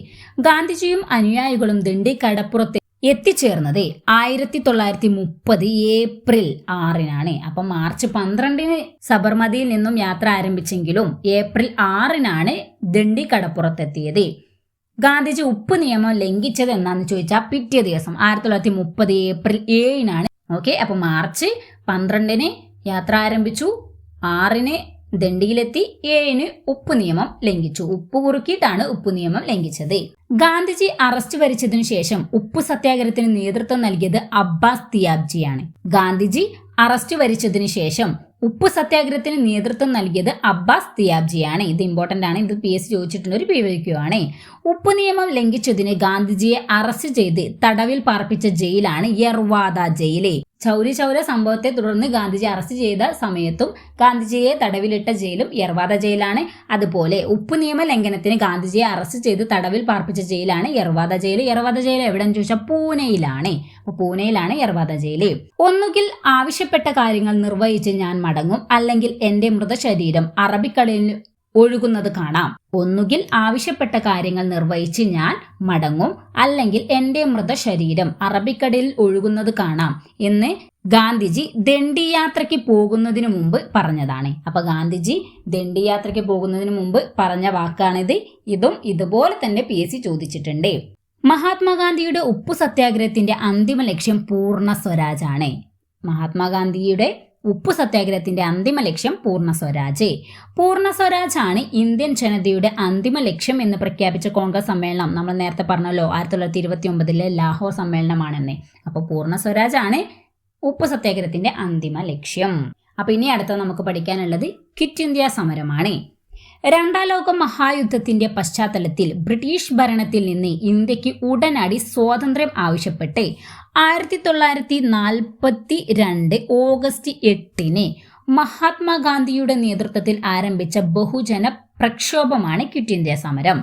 ഗാന്ധിജിയും അനുയായികളും ദണ്ഡി കടപ്പുറത്ത് എത്തിച്ചേർന്നത് 1930 ഏപ്രിൽ 6-നാണ്. അപ്പം മാർച്ച് 12-ന് സബർമതിയിൽ നിന്നും യാത്ര ആരംഭിച്ചെങ്കിലും ഏപ്രിൽ 6-നാണ് ദണ്ഡി കടപ്പുറത്തെത്തിയത്. ഗാന്ധിജി ഉപ്പ് നിയമം ലംഘിച്ചത് എന്നാന്ന് ചോദിച്ചാൽ പിറ്റേ ദിവസം 1930 ഏപ്രിൽ 7-നാണ്. ഓക്കെ, അപ്പൊ മാർച്ച് 12-ന് യാത്ര ആരംഭിച്ചു, 6-ന് ദണ്ഡിയിലെത്തി, 7-ന് ഉപ്പ് നിയമം ലംഘിച്ചു. ഉപ്പ് കുറുക്കിയിട്ടാണ് ഉപ്പ് നിയമം ലംഘിച്ചത്. ഗാന്ധിജി അറസ്റ്റ് വരിച്ചതിനു ശേഷം ഉപ്പു സത്യാഗ്രഹത്തിന് നേതൃത്വം നൽകിയത് അബ്ബാസ് തിയാബ്ജിയാണ്. ഗാന്ധിജി അറസ്റ്റ് വരിച്ചതിനു ശേഷം ഉപ്പു സത്യാഗ്രഹത്തിന് നേതൃത്വം നൽകിയത് അബ്ബാസ് തിയാബ്ജിയാണ്. ഇത് ഇമ്പോർട്ടന്റ് ആണ്, ഇത് PSC ചോദിച്ചിട്ടുള്ള ഒരു PYQ-ആണ്. ഉപ്പു നിയമം ലംഘിച്ചതിന് ഗാന്ധിജിയെ അറസ്റ്റ് ചെയ്ത് തടവിൽ പാർപ്പിച്ച ജയിലാണ് യർവാദ ജയില്. ചൗരി ചൗര സംഭവത്തെ തുടർന്ന് ഗാന്ധിജി അറസ്റ്റ് ചെയ്ത സമയത്തും ഗാന്ധിജിയെ തടവിലിട്ട ജയിലും യർവാദ ജയിലാണ്. അതുപോലെ ഉപ്പു നിയമ ലംഘനത്തിന് ഗാന്ധിജിയെ അറസ്റ്റ് ചെയ്ത് തടവിൽ പാർപ്പിച്ച ജയിലാണ് യർവാദ ജയിൽ. യർവാദ ജയിൽ എവിടെയെന്ന് ചോദിച്ചാൽ പൂനെയിലാണ്. അപ്പൊ പൂനെയിലാണ് യർവാദ ജയില്. ഒന്നുകിൽ ആവശ്യപ്പെട്ട കാര്യങ്ങൾ നിർവഹിച്ച് ഞാൻ മടങ്ങും, അല്ലെങ്കിൽ എന്റെ മൃതശരീരം അറബിക്കടലിൽ ഒഴുകുന്നത് കാണാം. ഒന്നുകിൽ ആവശ്യപ്പെട്ട കാര്യങ്ങൾ നിർവഹിച്ച് ഞാൻ മടങ്ങും, അല്ലെങ്കിൽ എന്റെ മൃതശരീരം അറബിക്കടലിൽ ഒഴുകുന്നത് കാണാം എന്ന് ഗാന്ധിജി ദണ്ഡി യാത്രയ്ക്ക് പോകുന്നതിന് മുമ്പ് പറഞ്ഞതാണ്. അപ്പൊ ഗാന്ധിജി ദണ്ഡി യാത്രയ്ക്ക് പോകുന്നതിന് മുമ്പ് പറഞ്ഞ വാക്കാണിത്. ഇതും ഇതുപോലെ തന്നെ PSC ചോദിച്ചിട്ടുണ്ട്. മഹാത്മാഗാന്ധിയുടെ ഉപ്പു സത്യാഗ്രഹത്തിന്റെ അന്തിമ ലക്ഷ്യം പൂർണ്ണ സ്വരാജാണ്. മഹാത്മാഗാന്ധിയുടെ ഉപ്പു സത്യാഗ്രഹത്തിന്റെ അന്തിമ ലക്ഷ്യം പൂർണ്ണ സ്വരാജ്. പൂർണ്ണ സ്വരാജ് ആണ് ഇന്ത്യൻ ജനതയുടെ അന്തിമ ലക്ഷ്യം എന്ന് പ്രഖ്യാപിച്ച കോൺഗ്രസ് സമ്മേളനം. നമ്മൾ നേരത്തെ പറഞ്ഞല്ലോ 1929 ലാഹോർ സമ്മേളനമാണെന്ന്. അപ്പൊ പൂർണ്ണ സ്വരാജ് ആണ് ഉപ്പു സത്യാഗ്രഹത്തിന്റെ അന്തിമ ലക്ഷ്യം. അപ്പൊ ഇനി അടുത്ത നമുക്ക് പഠിക്കാനുള്ളത് ക്വിറ്റ് ഇന്ത്യ സമരമാണ്. രണ്ടാം ലോക മഹായുദ്ധത്തിന്റെ പശ്ചാത്തലത്തിൽ ബ്രിട്ടീഷ് ഭരണത്തിൽ നിന്ന് ഇന്ത്യക്ക് ഉടനടി സ്വാതന്ത്ര്യം ആവശ്യപ്പെട്ട് 1942 ഓഗസ്റ്റ് 8-ന് മഹാത്മാഗാന്ധിയുടെ നേതൃത്വത്തിൽ ആരംഭിച്ച ബഹുജന പ്രക്ഷോഭമാണ് ക്വിറ്റ് ഇന്ത്യ സമരം.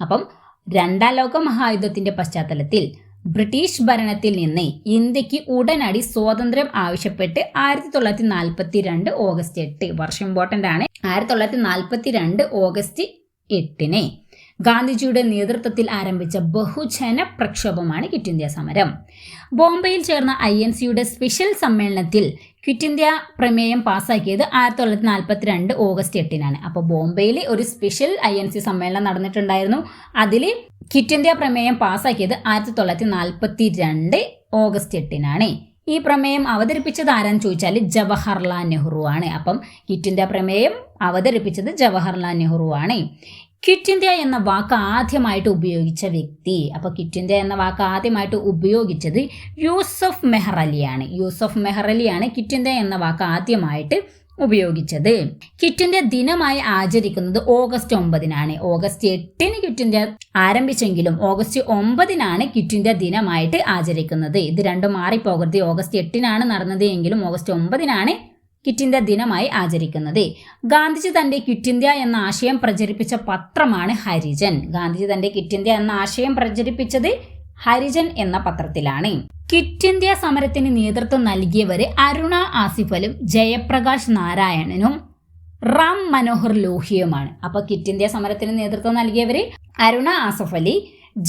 അപ്പം രണ്ടാം ലോക മഹായുദ്ധത്തിന്റെ പശ്ചാത്തലത്തിൽ ബ്രിട്ടീഷ് ഭരണത്തിൽ നിന്ന് ഇന്ത്യക്ക് ഉടനടി സ്വാതന്ത്ര്യം ആവശ്യപ്പെട്ട് 1942 ഓഗസ്റ്റ് 8, വർഷം ഇമ്പോർട്ടന്റ് ആണ്, 1942 ഓഗസ്റ്റ് 8-ന് ഗാന്ധിജിയുടെ നേതൃത്വത്തിൽ ആരംഭിച്ച ബഹുജന പ്രക്ഷോഭമാണ് ക്വിറ്റ് ഇന്ത്യ സമരം. ബോംബെയിൽ ചേർന്ന INCയുടെ സ്പെഷ്യൽ സമ്മേളനത്തിൽ ക്വിറ്റ് ഇന്ത്യ പ്രമേയം പാസ്സാക്കിയത് 1942 ഓഗസ്റ്റ് 8-നാണ്. അപ്പോൾ ബോംബെയിൽ ഒരു സ്പെഷ്യൽ INC സമ്മേളനം നടന്നിട്ടുണ്ടായിരുന്നു. അതിൽ ക്വിറ്റ് ഇന്ത്യ പ്രമേയം പാസ്സാക്കിയത് 1942 ഓഗസ്റ്റ് 8-നാണ്. ഈ പ്രമേയം അവതരിപ്പിച്ചത് ആരാന്ന് ചോദിച്ചാൽ ജവഹർലാൽ നെഹ്റു ആണ്. അപ്പം ക്വിറ്റ് ഇന്ത്യ പ്രമേയം അവതരിപ്പിച്ചത് ജവഹർലാൽ നെഹ്റു ആണ്. ക്വിറ്റ് ഇന്ത്യ എന്ന വാക്ക് ആദ്യമായിട്ട് ഉപയോഗിച്ച വ്യക്തി, അപ്പോൾ ക്വിറ്റ് ഇന്ത്യ എന്ന വാക്ക് ആദ്യമായിട്ട് ഉപയോഗിച്ചത് യൂസഫ് മെഹർ അലിയാണ്. യൂസഫ് മെഹർ അലിയാണ് ക്വിറ്റ് ഇന്ത്യ എന്ന വാക്ക് ആദ്യമായിട്ട് ഉപയോഗിച്ചത്. ക്വിറ്റ് ഇന്ത്യ ദിനമായി ആചരിക്കുന്നത് ഓഗസ്റ്റ് 9-നാണ്. ഓഗസ്റ്റ് 8-ന് ക്വിറ്റ് ഇന്ത്യ ആരംഭിച്ചെങ്കിലും ഓഗസ്റ്റ് 9-നാണ് ക്വിറ്റ് ഇന്ത്യ ദിനമായിട്ട് ആചരിക്കുന്നത്. ഇത് രണ്ടും മാറിപ്പോകരുത്. ഓഗസ്റ്റ് 8-നാണ് നടന്നത് എങ്കിലും ഓഗസ്റ്റ് 9-നാണ് ക്വിറ്റ് ഇന്ത്യ ദിനമായി ആചരിക്കുന്നത്. ഗാന്ധിജി തന്റെ ക്വിറ്റ് ഇന്ത്യ എന്ന ആശയം പ്രചരിപ്പിച്ച പത്രമാണ് ഹരിജൻ. ഗാന്ധിജി തന്റെ ക്വിറ്റ് ഇന്ത്യ എന്ന ആശയം പ്രചരിപ്പിച്ചത് ഹരിജൻ എന്ന പത്രത്തിലാണ്. ക്വിറ്റ് ഇന്ത്യ സമരത്തിന് നേതൃത്വം നൽകിയവര് അരുണ ആസിഫലും ജയപ്രകാശ് നാരായണനും റാം മനോഹർ ലോഹിയുമാണ്. അപ്പൊ ക്വിറ്റ് ഇന്ത്യ സമരത്തിന് നേതൃത്വം നൽകിയവര് അരുണ ആസിഫ് അലി,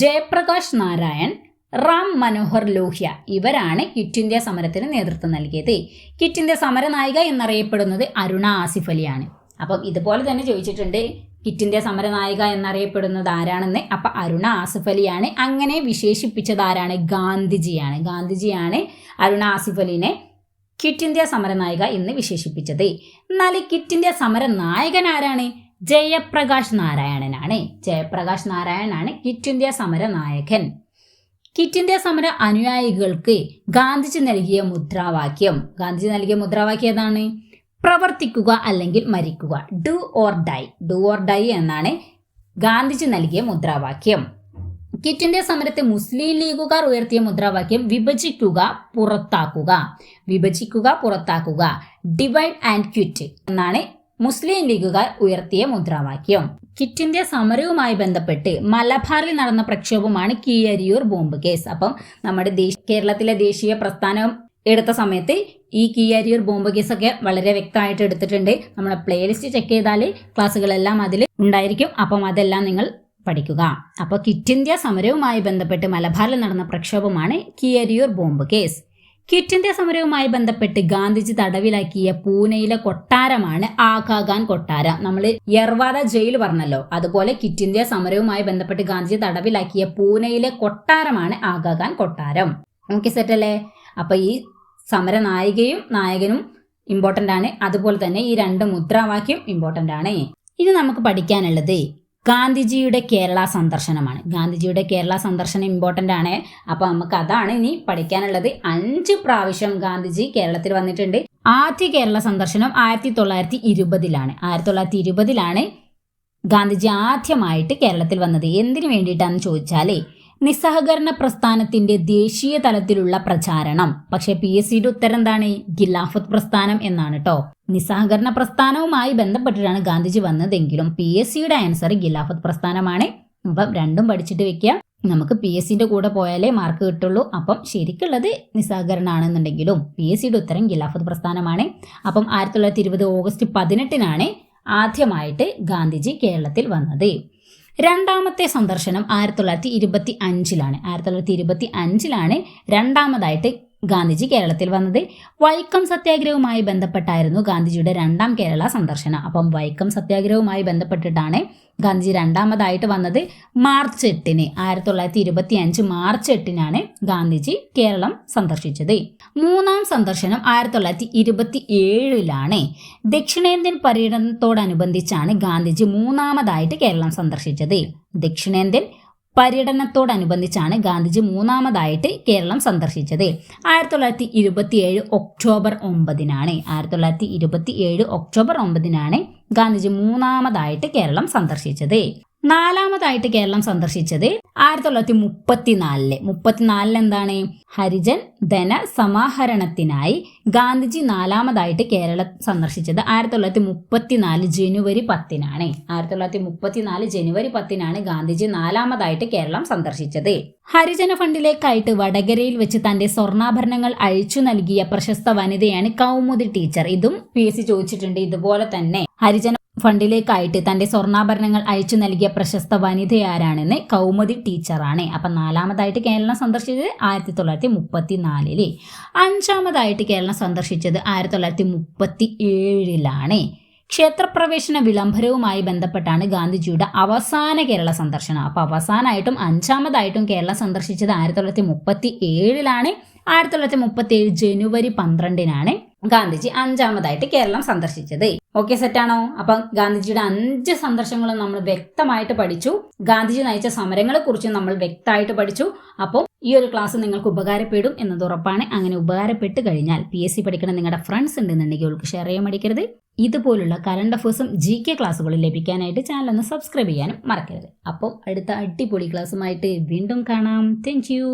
ജയപ്രകാശ് നാരായൺ, റാം മനോഹർ ലോഹ്യ. ഇവരാണ് ക്വിറ്റ് ഇന്ത്യ സമരത്തിന് നേതൃത്വം നൽകിയത്. ക്വിറ്റ് ഇന്ത്യ സമരനായിക എന്നറിയപ്പെടുന്നത് അരുണ ആസിഫ് അലിയാണ്. അപ്പം ഇതുപോലെ തന്നെ ചോദിച്ചിട്ടുണ്ട് ക്വിറ്റ് ഇന്ത്യ സമരനായിക എന്നറിയപ്പെടുന്നത് ആരാണെന്ന്. അപ്പം അരുണ ആസിഫ് അലിയാണ്. അങ്ങനെ വിശേഷിപ്പിച്ചത് ആരാണ്? ഗാന്ധിജിയാണ്. ഗാന്ധിജിയാണ് അരുണ ആസിഫ് അലിനെ ക്വിറ്റ് ഇന്ത്യ സമരനായിക എന്ന് വിശേഷിപ്പിച്ചത്. എന്നാൽ ക്വിറ്റ് ഇന്ത്യ സമരനായകൻ ആരാണ്? ജയപ്രകാശ് നാരായണനാണ്. ജയപ്രകാശ് നാരായണനാണ് ക്വിറ്റ് ഇന്ത്യ സമര നായകൻ. ക്വിറ്റ് ഇന്ത്യ സമര അനുയായികൾക്ക് ഗാന്ധിജി നൽകിയ മുദ്രാവാക്യം ഏതാണ്? പ്രവർത്തിക്കുക അല്ലെങ്കിൽ മരിക്കുക. ഡു ഓർ ഡൈ എന്നാണ് ഗാന്ധിജി നൽകിയ മുദ്രാവാക്യം. ക്വിറ്റ് ഇന്ത്യ സമരത്തെ മുസ്ലിം ലീഗുകാർ ഉയർത്തിയ മുദ്രാവാക്യം വിഭജിക്കുക പുറത്താക്കുക, ഡിവൈഡ് ആൻഡ് ക്വിറ്റ് എന്നാണ് മുസ്ലിം ലീഗുകാർ ഉയർത്തിയ മുദ്രാവാക്യം. ക്വിറ്റ് ഇന്ത്യ സമരവുമായി ബന്ധപ്പെട്ട് മലബാറിൽ നടന്ന പ്രക്ഷോഭമാണ് കീഴരിയൂർ ബോംബ് കേസ്. അപ്പം നമ്മുടെ കേരളത്തിലെ ദേശീയ പ്രസ്ഥാനം എടുത്ത സമയത്ത് ഈ കീഴരിയൂർ ബോംബ് കേസൊക്കെ വളരെ വ്യക്തമായിട്ട് എടുത്തിട്ടുണ്ട്. നമ്മുടെ പ്ലേലിസ്റ്റ് ചെക്ക് ചെയ്താൽ ക്ലാസ്സുകളെല്ലാം അതിൽ ഉണ്ടായിരിക്കും. അപ്പം അതെല്ലാം നിങ്ങൾ പഠിക്കുക. അപ്പോൾ ക്വിറ്റ് ഇന്ത്യ സമരവുമായി ബന്ധപ്പെട്ട് മലബാറിൽ നടന്ന പ്രക്ഷോഭമാണ് Keezhariyur bomb case. Quit India സമരവുമായി ബന്ധപ്പെട്ട് ഗാന്ധിജി തടവിലാക്കിയ പൂനെയിലെ കൊട്ടാരമാണ് ആഗാഖാൻ കൊട്ടാരം. നമ്മൾ യർവാദ ജയിൽ പറഞ്ഞല്ലോ, അതുപോലെ ക്വിറ്റ് ഇന്ത്യ സമരവുമായി ബന്ധപ്പെട്ട് ഗാന്ധിജി തടവിലാക്കിയ പൂനെയിലെ കൊട്ടാരമാണ് ആഗാഖാൻ കൊട്ടാരം. ഓക്കെ, സെറ്റ് അല്ലേ? അപ്പൊ ഈ സമര നായകനും ഇമ്പോർട്ടന്റ് ആണ്, അതുപോലെ തന്നെ ഈ രണ്ട് മുദ്രാവാക്യം ഇമ്പോർട്ടന്റ് ആണ്. ഇനി നമുക്ക് പഠിക്കാനുള്ളത് ഗാന്ധിജിയുടെ കേരള സന്ദർശനമാണ്. ഗാന്ധിജിയുടെ കേരള സന്ദർശനം ഇമ്പോർട്ടന്റ് ആണ്. അപ്പൊ നമുക്ക് അതാണ് ഇനി പഠിക്കാനുള്ളത്. 5 പ്രാവശ്യം ഗാന്ധിജി കേരളത്തിൽ വന്നിട്ടുണ്ട്. ആദ്യ കേരള സന്ദർശനം 1920-ലാണ്. 1920-ലാണ് ഗാന്ധിജി ആദ്യമായിട്ട് കേരളത്തിൽ വന്നത്. എന്തിനു വേണ്ടിയിട്ടാണെന്ന് ചോദിച്ചാലേ നിസ്സഹകരണ പ്രസ്ഥാനത്തിന്റെ ദേശീയ തലത്തിലുള്ള പ്രചാരണം. പക്ഷെ PSCയുടെ ഉത്തരം എന്താണ്? ഖിലാഫത്ത് പ്രസ്ഥാനം എന്നാണ് കേട്ടോ. നിസ്സഹകരണ പ്രസ്ഥാനവുമായി ബന്ധപ്പെട്ടിട്ടാണ് ഗാന്ധിജി വന്നതെങ്കിലും PSCയുടെ ആൻസർ ഖിലാഫത്ത് പ്രസ്ഥാനമാണ്. അപ്പം രണ്ടും പഠിച്ചിട്ട് വെക്കുക. നമുക്ക് PSCന്റെ കൂടെ പോയാലേ മാർക്ക് കിട്ടുള്ളൂ. അപ്പം ശരിക്കുള്ളത് നിസ്സഹകരണമാണെന്നുണ്ടെങ്കിലും PSCയുടെ ഉത്തരം ഖിലാഫത്ത് പ്രസ്ഥാനമാണ്. അപ്പം 1920 ഓഗസ്റ്റ് 18-നാണ് ആദ്യമായിട്ട് ഗാന്ധിജി കേരളത്തിൽ വന്നത്. രണ്ടാമത്തെ സന്ദർശനം 1925-ലാണ്. 1925-ലാണ് രണ്ടാമതായിട്ട് ഗാന്ധിജി കേരളത്തിൽ വന്നത്. വൈക്കം സത്യാഗ്രഹവുമായി ബന്ധപ്പെട്ടായിരുന്നു ഗാന്ധിജിയുടെ രണ്ടാം കേരള സന്ദർശനം. അപ്പം വൈക്കം സത്യാഗ്രഹവുമായി ബന്ധപ്പെട്ടിട്ടാണ് ഗാന്ധിജി രണ്ടാമതായിട്ട് വന്നത്. മാർച്ച് 8-ന് 1925 മാർച്ച് 8-നാണ് ഗാന്ധിജി കേരളം സന്ദർശിച്ചത്. മൂന്നാം സന്ദർശനം 1927-ലാണ്. ദക്ഷിണേന്ത്യൻ പര്യടനത്തോടനുബന്ധിച്ചാണ് ഗാന്ധിജി മൂന്നാമതായിട്ട് കേരളം സന്ദർശിച്ചത്. ദക്ഷിണേന്ത്യൻ പര്യടനത്തോടനുബന്ധിച്ചാണ് ഗാന്ധിജി മൂന്നാമതായിട്ട് കേരളം സന്ദർശിച്ചത്. 1927 ഒക്ടോബർ 9-നാണ്. 1927 ഒക്ടോബർ 9-നാണ് ഗാന്ധിജി മൂന്നാമതായിട്ട് കേരളം സന്ദർശിച്ചത്. നാലാമതായിട്ട് കേരളം സന്ദർശിച്ചത് 1934 എന്താണ്? ഹരിജൻ ധന സമാഹരണത്തിനായി ഗാന്ധിജി നാലാമതായിട്ട് കേരളം സന്ദർശിച്ചത് 1934 ജനുവരി 10-നാണ്. 1934 ജനുവരി 10-നാണ് ഗാന്ധിജി നാലാമതായിട്ട് കേരളം സന്ദർശിച്ചത്. ഹരിജന ഫണ്ടിലേക്കായിട്ട് വടകരയിൽ വെച്ച് തന്റെ സ്വർണ്ണാഭരണങ്ങൾ അഴിച്ചു നൽകിയ പ്രശസ്ത വനിതയാണ് കൗമുദി ടീച്ചർ. ഇതും PSC ചോദിച്ചിട്ടുണ്ട്. ഇതുപോലെ തന്നെ ഹരിജന ഫണ്ടിലേക്കായിട്ട് തന്റെ സ്വർണ്ണാഭരണങ്ങൾ അയച്ചു നൽകിയ പ്രശസ്ത വനിതയാരാണെന്ന് കൗമുദി ടീച്ചറാണ്. അപ്പം നാലാമതായിട്ട് കേരളം സന്ദർശിച്ചത് 1934. അഞ്ചാമതായിട്ട് കേരളം സന്ദർശിച്ചത് 1937-ലാണ്. ക്ഷേത്രപ്രവേശന വിളംബരവുമായി ബന്ധപ്പെട്ടാണ് ഗാന്ധിജിയുടെ അവസാന കേരള സന്ദർശനം. അപ്പോൾ അവസാനമായിട്ടും അഞ്ചാമതായിട്ടും കേരളം സന്ദർശിച്ചത് 1937-ലാണ്. 1937 ജനുവരി 12-നാണ് ഗാന്ധിജി അഞ്ചാമതായിട്ട് കേരളം സന്ദർശിച്ചത്. ഓക്കെ, സെറ്റാണോ? അപ്പം ഗാന്ധിജിയുടെ 5 സന്ദർശനങ്ങളും നമ്മൾ വ്യക്തമായിട്ട് പഠിച്ചു. ഗാന്ധിജി നയിച്ച സമരങ്ങളെ കുറിച്ച് നമ്മൾ വ്യക്തമായിട്ട് പഠിച്ചു. അപ്പോൾ ഈ ഒരു ക്ലാസ് നിങ്ങൾക്ക് ഉപകാരപ്പെടും എന്നത് ഉറപ്പാണ്. അങ്ങനെ ഉപകാരപ്പെട്ട് കഴിഞ്ഞാൽ PSC പഠിക്കണം നിങ്ങളുടെ ഫ്രണ്ട്സ് ഉണ്ടെന്നുണ്ടെങ്കിൽ അവർക്ക് ഷെയർ ചെയ്യാൻ മടിക്കരുത്. ഇതുപോലുള്ള കറണ്ട് അഫേഴ്സും GK ക്ലാസ്സുകളും ലഭിക്കാനായിട്ട് ചാനൽ ഒന്ന് സബ്സ്ക്രൈബ് ചെയ്യാനും മറക്കരുത്. അപ്പോൾ അടുത്ത അടിപൊളി ക്ലാസ്സുമായിട്ട് വീണ്ടും കാണാം. Thank you.